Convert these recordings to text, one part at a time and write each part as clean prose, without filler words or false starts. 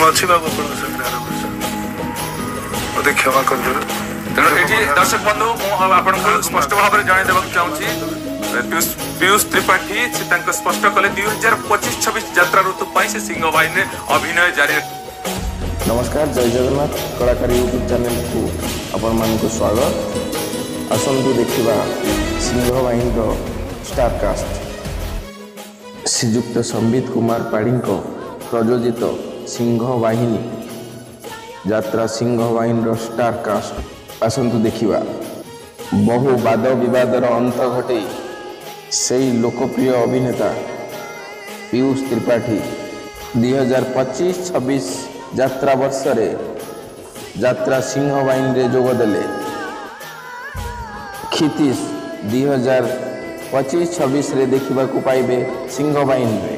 अच्छी बाबू मत क्षमा कर दर्शक बंधु मुझे स्पष्ट भाव में जनईदेक चाहूँगी पीयूष त्रिपाठी से स्पष्ट कले 2025-26 यात्रा ऋतु से सिंह बाहिनी अभिनय जारी। नमस्कार, जय जगन्नाथ कलाकार यूट्यूब चैनल को आपण मानक स्वागत। आसतु देखा सिंह बाहिनी स्टार कास्ट श्रीजुक्त संबित कुमार पाढ़ी प्रयोजित सिंह बाहिनी यात्रा सिंह बाहिनी स्टार कास्ट आसतु देखा। बहु वाद विवादर अंत घटे से लोकप्रिय अभिनेता पीयूष त्रिपाठी 2025-26 यात्रा वर्ष रे यात्रा सिंह बाहिनी जोगदेले। क्षितिश 2025-26 रे देखा पाइबे सिंह बाहिनी रे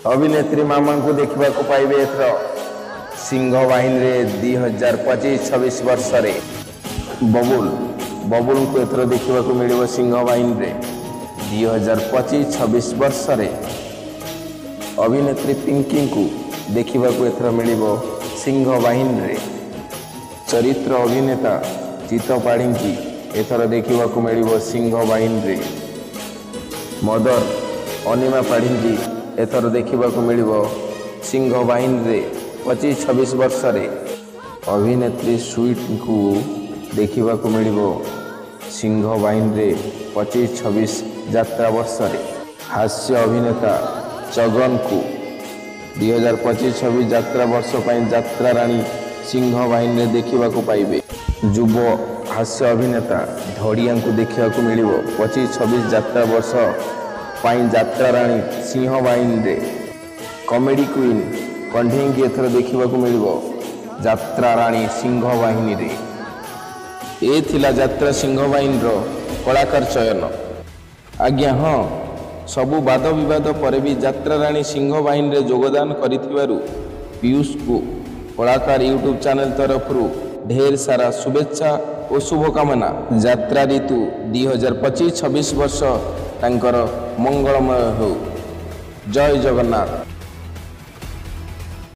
अभिनेत्री मामा को देखा पाइबे एथर सिंह बाहिनी रे 2025-26 वर्ष रे बबुल को एथर देखा मिल सिंह बाहिनी रे 2025-26 वर्ष रे अभिनेत्री पिंकी को देखा एथर मिल सिंह बाहिनी रे चरित्र अभिनेता चित्त पाढ़ी की एथर देखा मिल सिंह बाहिनी रे मदर अनिमा पाढ़ी की एथर देखा मिल सिंह बाहिनी रे 25-26 वर्ष रे अभिनेत्री स्वीट को देखा मिल सिंह बाहिनी रे 25-26 यात्रा वर्ष रे हास्य अभिनेता चगन को 2025-26 यात्रा वर्ष यात्रा राणी सिंह बाहिनी देखा पाइबे। युव हास्य अभिनेता धड़िया को देखा मिल 25-26 यात्रा वर्ष यात्रा राणी सिंह बाहिनी कॉमेडी क्वीन कंढे की एथर देखा मिल यात्रा राणी सिंह बाहिनी रे। ए थिला यात्रा सिंह बाहिनी कलाकार चयन। आज्ञा हाँ, सबु वाद विवाद पर भी यात्रा राणी सिंह बाहिनी योगदान करिथिबारु पीयूष को कलाकार यूट्यूब चैनल तरफ ढेर सारा शुभेच्छा और शुभकामना। यात्रा ऋतु 2025-26 वर्ष तांकर मंगलमय हो। जय जगन्नाथ।